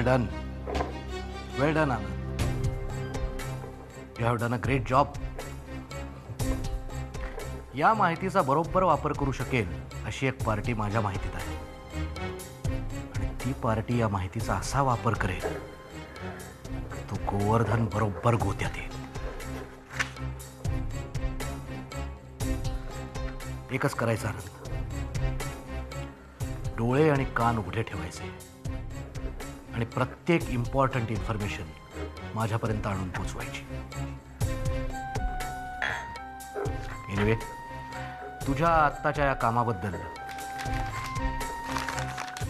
Done, well done Anand. You have done a great job. या माहितीचा बरोबर वापर करू शकेल अशी एक पार्टी माझ्या माहितीत आहे आणि ती पार्टी या माहितीचा असा वापर करेल तो गोवर्धन बरोबर गोत्यात येईल. एकच करायचं आनंद, डोळे आणि कान उघडे ठेवायचे आणि प्रत्येक इम्पॉर्टंट इन्फॉर्मेशन माझ्यापर्यंत आणून पोचवायची. एनिवे, तुझ्या आत्ताच्या या कामाबद्दल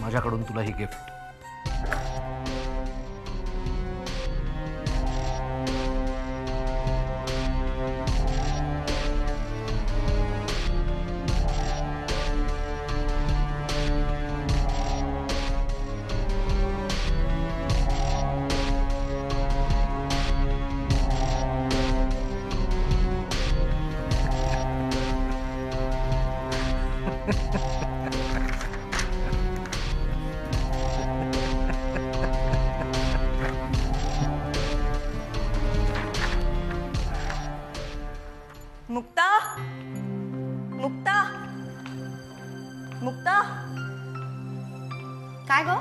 माझ्याकडून तुला ही गिफ्ट. मुक्ता, मुक्ता, मुक्ता, काय गो?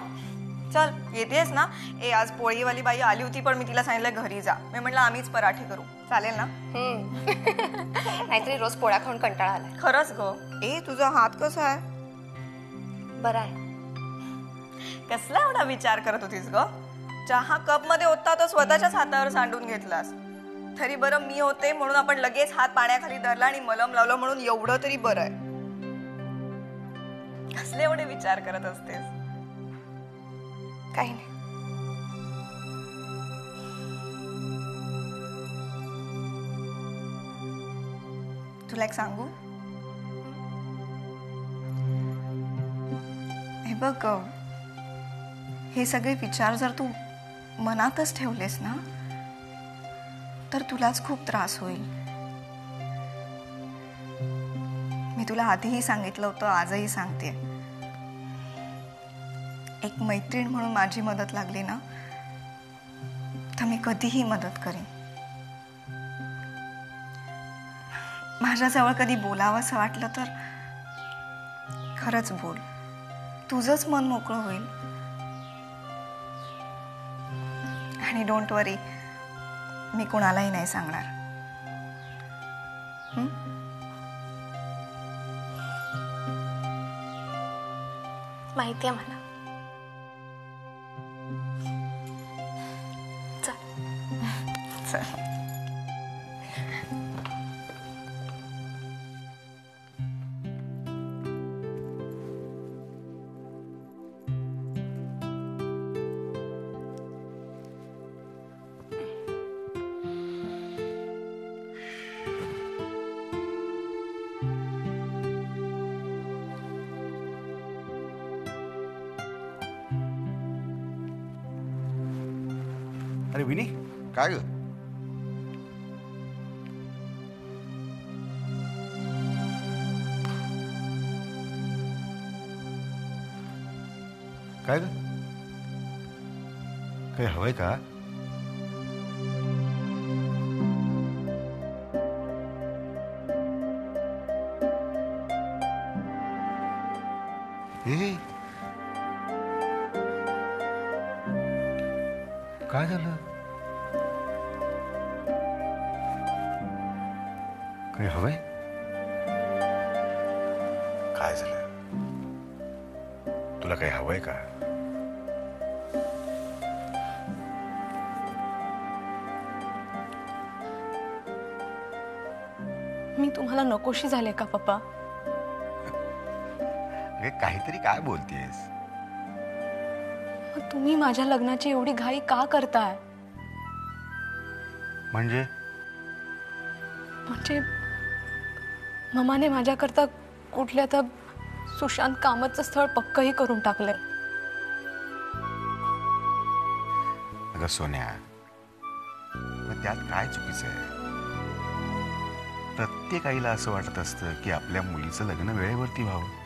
चल येतेस ना. आज पोळीवाली बाई आली होती पण मी तिला सांगितलं घरी जा. मी म्हटलं आम्हीच पराठे करू, चालेल ना? नाहीतरी रोज पोळ्या खाऊन कंटाळा आलाय. खरंच ग. तुझा हात कसा आहे? बरं आहे. कसला एवढा विचार करत होतीस ग? चहा कप मध्ये होता तर स्वतःच्याच हातावर सांडून घेतलास. तरी बरं मी होते म्हणून आपण लगेच हात पाण्याखाली धरला आणि मलम लावलं म्हणून एवढं तरी बरं आहे. कसले एवढे विचार करत असतेस? काही नाही. तुला एक सांगू? हे बघ, हे सगळे विचार जर तू मनातच ठेवलेस ना तर तुलाच खूप त्रास होईल. मी तुला आधीही सांगितलं होतं, आजही सांगते. एक मैत्रीण म्हणून माझी मदत लागली ना तर मी कधीही मदत करीन. माझ्याजवळ कधी बोलावंसं वाटलं तर खरंच बोल. तुझंच मन मोकळं होईल. आणि डोंट वरी, मी कोणालाही नाही सांगणार. माहिती आहे मला. चल. अरे विनी, काय ग? काय ग? काही हवंय का? काय झालं? काही हवंय? काय झालं? तुला काही हवंय का? मी तुम्हाला नकोशी झाले का पप्पा? काहीतरी काय बोलतेस? तुम्ही माझ्या लग्नाची एवढी घाई का करताय? म्हणजे ममाने माझ्याकरता कुठल्या तर सुशांत कामतचं स्थळ पक्कही करून टाकलंय. अगं सोन्या, मग त्यात काय चुकीचं आहे? प्रत्येक आईला असं वाटत असतं की आपल्या मुलीचं लग्न वेळेवरती व्हावं.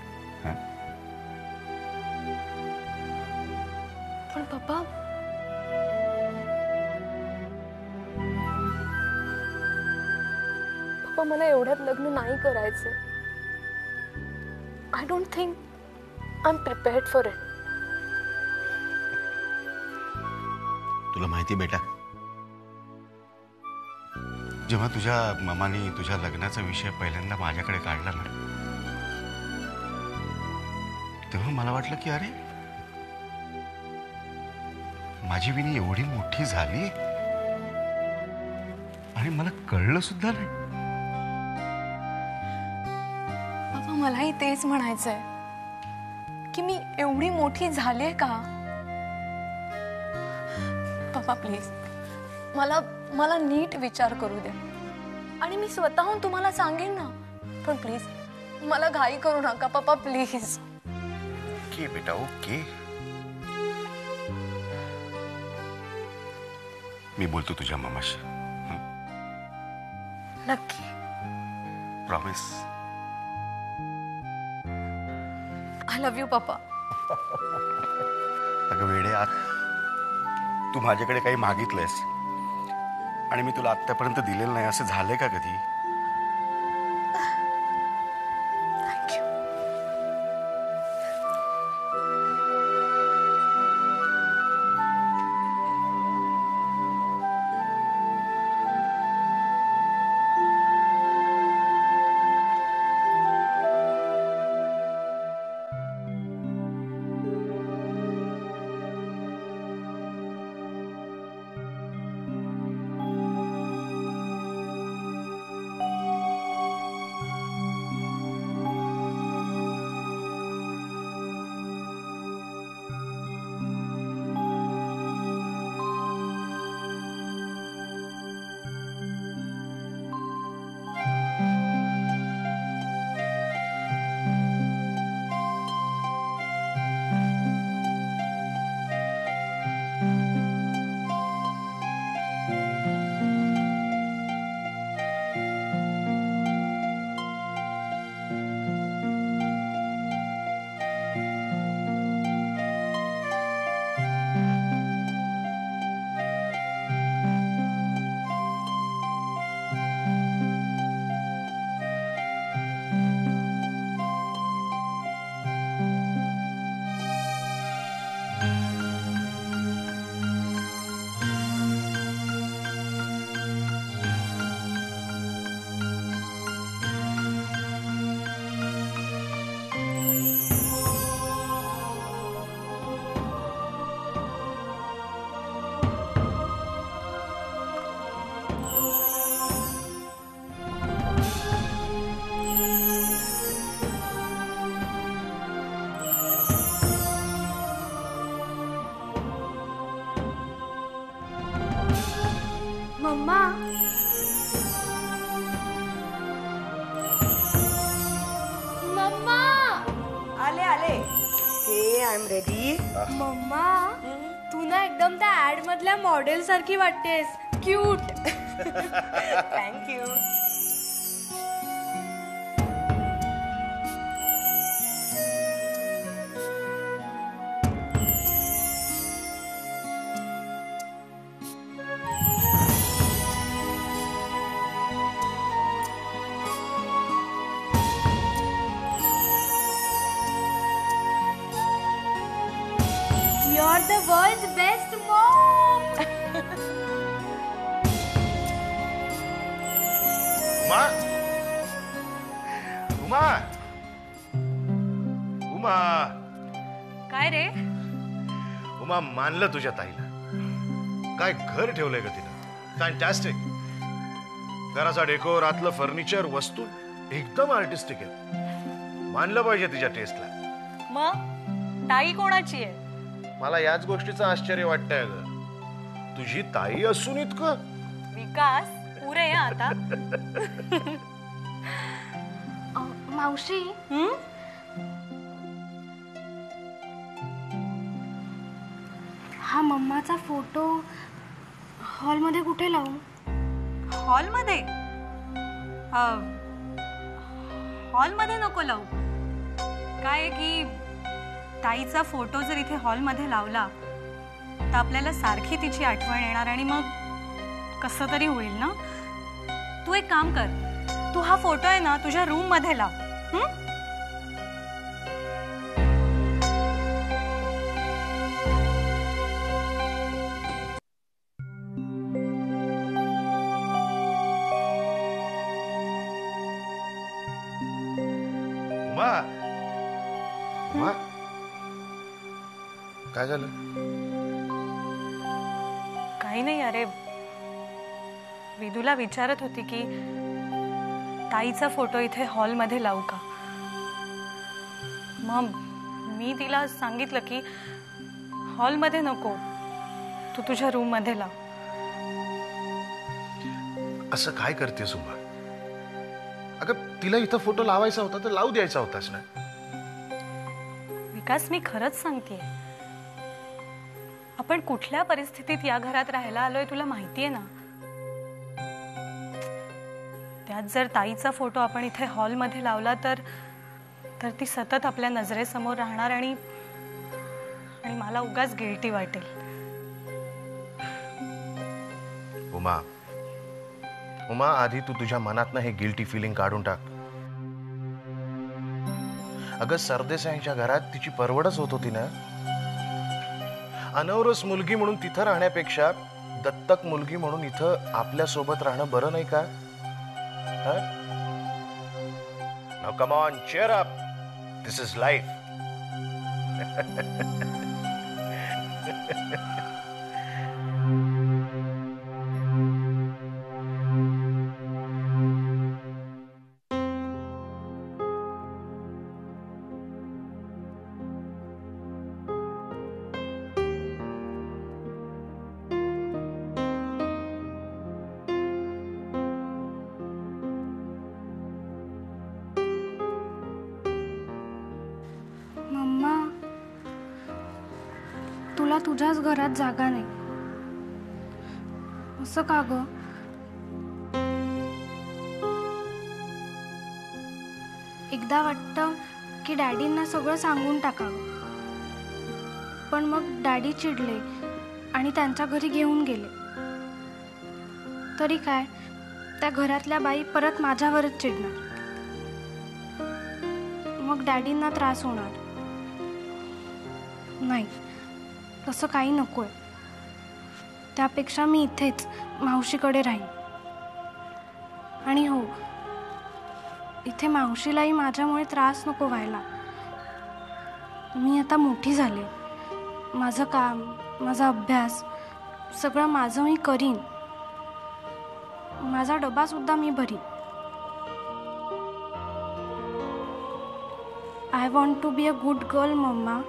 पण पप्पा, पप्पा मला एवढ्यात लग्न नाही करायचे. I don't think I am prepared for it. तुला माहिती बेटा, जेव्हा तुझ्या मामाने तुझ्या लग्नाचा विषय पहिल्यांदा माझ्याकडे काढला ना, तेव्हा मला वाटलं की अरे माझी विनी एवढी मोठी झाली आणि मला कळलं सुद्धा नाही. बाबा मलाही तेच म्हणायचंय की मी एवढी मोठी झालीये का. बाबा प्लीज मला नीट विचार करू दे आणि मी स्वतःहून तुम्हाला सांगेन ना. पण प्लीज मला घाई करू नका पप्पा प्लीज. ओके बेटा ओके, मी बोलतो तुझ्या मामाशी. नक्की प्रॉमिस. आय लव्ह यू पप्पा. अगं वेडे, तू माझ्याकडे काही मागितलंयस आणि मी तुला आत्तापर्यंत दिलेलं नाही, असं झालंय का कधी? थँक्यू. मम्मा मम्मा आले आले. Okay I am ready. Mamma तू ना एकदम त्या ऍड मधल्या मॉडेल सारखी वाटतेस. Cute. Thank you. You're the world's best mom. Uma, Uma, Uma, काय रे? उमा, मानलं तुझ्या ताईला. काय घर ठेवलंय का तिनं. फॅन्टॅस्टिक. घराचा डेकोर, आतलं फर्निचर, वस्तू एकदम आर्टिस्टिक आहे. मानलं पाहिजे तिच्या टेस्टला. मग ताई कोणाची आहे? मला याच गोष्टीचं आश्चर्य वाटतंय ग. तुझी ताई असून इतकं विकास पुरे आहे आता. मावशी हा मम्माचा फोटो हॉलमध्ये कुठे लावू? हॉलमध्ये? हॉलमध्ये नको लावू. काय की ताईचा फोटो जर इथे हॉलमध्ये लावला तर आपल्याला सारखी तिची आठवण येणार आणि मग कसं तरी होईल ना. तू एक काम कर, तू हा फोटो आहे ना तुझ्या रूम मध्ये लाव. हं? उमा उमा काय झालं? काही नाही. अरे विदूला विचारत होती की ताईचा फोटो इथे हॉलमध्ये लावू का. मग मी तिला सांगितलं की हॉलमध्ये नको, तू तुझ्या रूम मध्ये लाव. असं काय करतेस उमा? अगं तिला इथं फोटो लावायचा होता तर लावू द्यायचा होतास ना. विकास, मी खरंच सांगतेय, आपण कुठल्या परिस्थितीत या घरात राहायला आलोय तुला माहितीये ना. त्यात जर ताईचा फोटो आपण इथे हॉलमध्ये लावला तर ती सतत आपल्या नजरेसमोर राहणार आणि मला उगाच गिल्टी वाटेल. उमा उमा आधी तू तुझ्या मनातनं हे गिल्टी फिलिंग काढून टाक. अगं सरदेसाईंच्या घरात तिची परवडच होत होती ना. अनवरस मुलगी म्हणून तिथं राहण्यापेक्षा दत्तक मुलगी म्हणून इथं आपल्या सोबत राहणं बरं नाही का? Now come on, cheer up. This is life. मम्मा, तुला तुझ्याच घरात जागा नाही असं का ग? एकदा वाटतं की डॅडींना सगळं सांगून टाकावं, पण मग डॅडी चिडले आणि त्यांच्या घरी घेऊन गेले. तरी काय, त्या घरातल्या बाई परत माझ्यावरच चिडणार, मग डॅडींना त्रास होणार. नाही, तसं काही नकोय. त्यापेक्षा मी इथेच मावशीकडे राहीन. आणि हो, इथे मावशीलाही माझ्यामुळे त्रास नको व्हायला. मी आता मोठी झाले. माझं काम, माझा अभ्यास सगळं माझं मी करीन. माझा डबा सुद्धा मी भरीन. I want to be a good girl, mamma.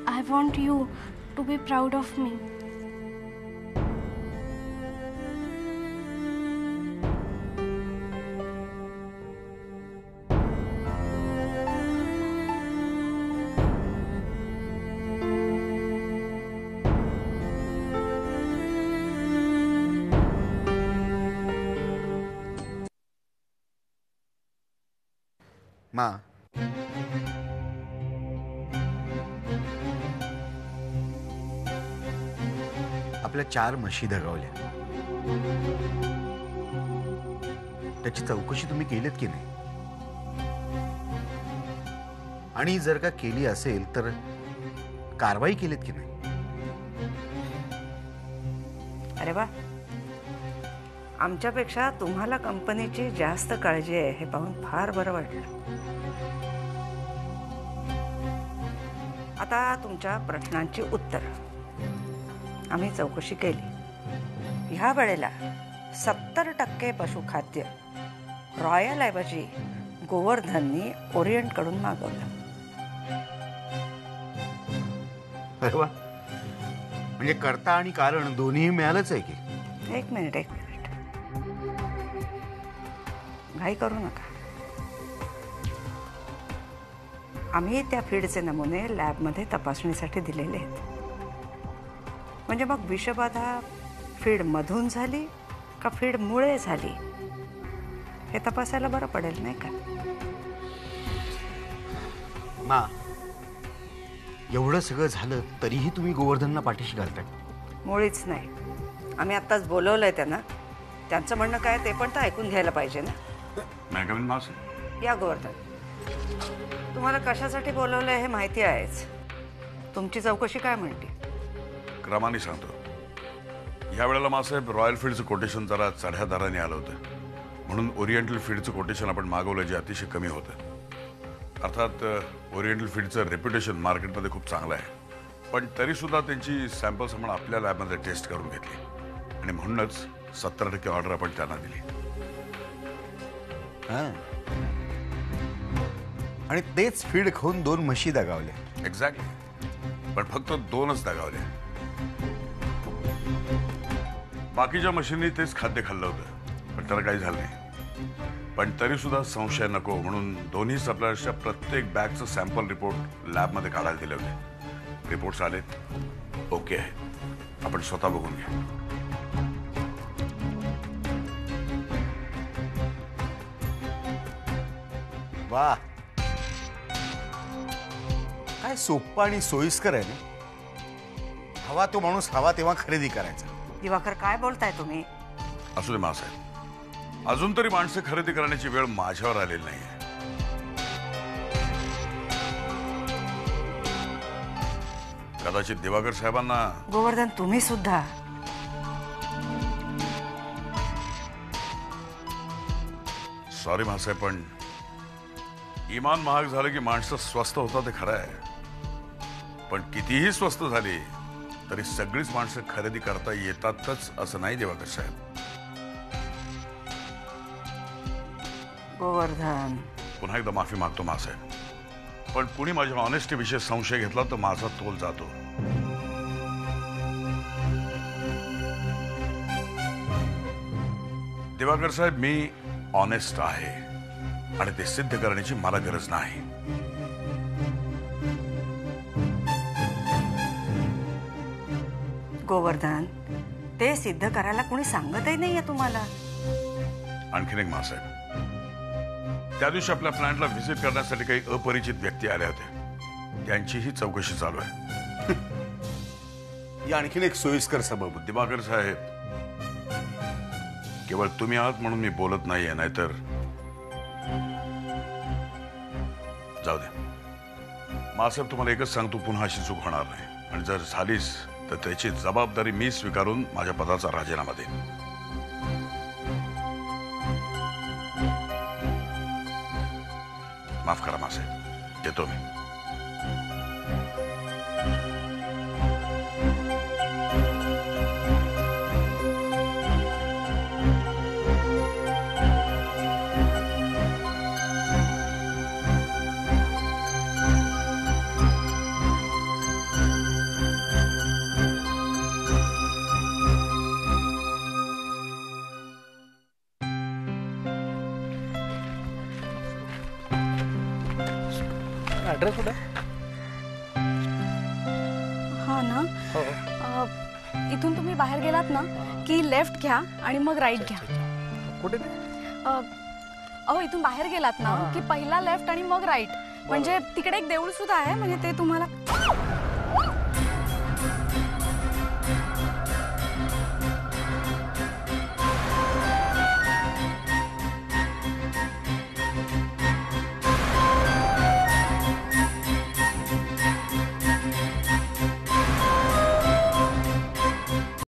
I want you to be proud of me. मा, आपल्या 4 म्हशी दगावल्या. त्याची चौकशी तुम्ही केलीत की नाही? आणि जर का केली असेल तर कारवाई केलीत की नाही? अरे वा, आमच्यापेक्षा तुम्हाला कंपनीची जास्त काळजी आहे हे पाहून फार बरं वाटलं. आता तुमच्या प्रश्नांची उत्तर आम्ही चौकशी केली. ह्या वेळेला 70% पशुखाद्य रॉयल ऐवजी गोवर्धननी ओरिएंटकडून मागवलं. अरे वा, म्हणजे कर्ता आणि कारण दोन्ही मिळालंच आहे की? एक मिनिट घाई करू नका. आम्ही त्या फीडचे नमुने लॅबमध्ये तपासणीसाठी दिलेले आहेत. म्हणजे मग विषबाधा फीड मधून झाली का फीड मुळे झाली हे तपासायला बरं पडेल, नाही का? मा, एवढं सगळं झालं तरीही तुम्ही गोवर्धनला पाठीशी घालताय? मुळीच नाही. आम्ही आत्ताच बोलवलंय त्यांना. त्यांचं म्हणणं काय ते पण तर ऐकून घ्यायला पाहिजे ना. मॅगविन मावशी, या गोवर्धन, तुम्हाला कशासाठी बोलवलंय हे माहिती आहेच. तुमची चौकशी काय म्हणते? क्रमाने सांगतो. या वेळेला मासाहेब रॉयल फील्डचं कोटेशन जरा चढ्या दराने आलं होतं, म्हणून ओरिएंटल फील्डचं कोटेशन आपण मागवलं जे अतिशय कमी होतं. अर्थात ओरिएंटल फील्डचं रेप्युटेशन मार्केटमध्ये खूप चांगलं आहे, पण तरीसुद्धा त्यांची सॅम्पल्स आपण आपल्या लॅबमध्ये टेस्ट करून घेतली आणि म्हणूनच 70% ऑर्डर आपण त्यांना दिली. हां, आणि तेच फीड खाऊन 2 म्हशी दगावल्या. एक्झॅक्टली, पण फक्त 2च दगावल्या. बाकीच्या मशीननी तेच खाद्य खाल्लं होतं, पण त्याला काही झालं नाही. पण तरीसुद्धा संशय नको म्हणून दोन्ही सप्लायर्सच्या प्रत्येक बॅगचं सॅम्पल रिपोर्ट लॅबमध्ये काढायला दिले होते. रिपोर्ट्स आलेत, ओके आहे. आपण स्वतः बघून घ्या. वा, काय सोप्पं आणि सोयीस्कर आहे ना. हवा तो माणूस हवा तेव्हा खरेदी करायचा. दिवाकर, काय बोलताय तुम्ही? असू दे मासाहेब, अजून तरी माणसं खरेदी करण्याची वेळ माझ्यावर आलेली नाहीये. कदाचित दिवाकर साहेबांना. गोवर्धन, तुम्ही सुद्धा. सॉरी मासाहेब, पण इमान महाग झालं की माणसं स्वस्त होतात ते खरं आहे, पण कितीही स्वस्त झाली तरी सगळीच माणसं खरेदी करता येतातच असं नाही दिवाकर साहेब. गोवर्धन, पुन्हा एकदा माफी मागतो मासाहेब, पण कुणी माझ्या ऑनेस्टी विषयी संशय घेतला तर माझा तोल जातो. दिवाकर साहेब, मी ऑनेस्ट आहे आणि ते सिद्ध करण्याची मला गरज नाही. गोवर्धन, ते सिद्ध करायला कोणी सांगतही नाहीये तुम्हाला. आणखीन एक मासाहेब, त्या दिवशी आपल्या प्लांटला व्हिजिट करण्यासाठी काही अपरिचित व्यक्ती आल्या होत्या, त्यांचीही चौकशी चालू आहे. ही आणखीन एक सोयीस्कर सबब. दिवाकर साहेब, केवळ तुम्ही आहात म्हणून मी बोलत नाहीये, नाहीतर जाऊ दे. मासाहेब, तुम्हाला एकच सांगतो, पुन्हा अशी चूक होणार नाही, आणि जर झालीच तर त्याची जबाबदारी मी स्वीकारून माझ्या पदाचा राजीनामा देईन. माफ करा मासाहेब, देतो मी. ऍड्रेस कुठे? हा ना, इथून तुम्ही बाहेर गेलात ना की लेफ्ट घ्या आणि मग राईट घ्या. कुठे? अहो, इथून बाहेर गेलात ना की पहिला लेफ्ट आणि मग राईट, म्हणजे तिकडे एक देऊळ सुद्धा आहे, म्हणजे ते तुम्हाला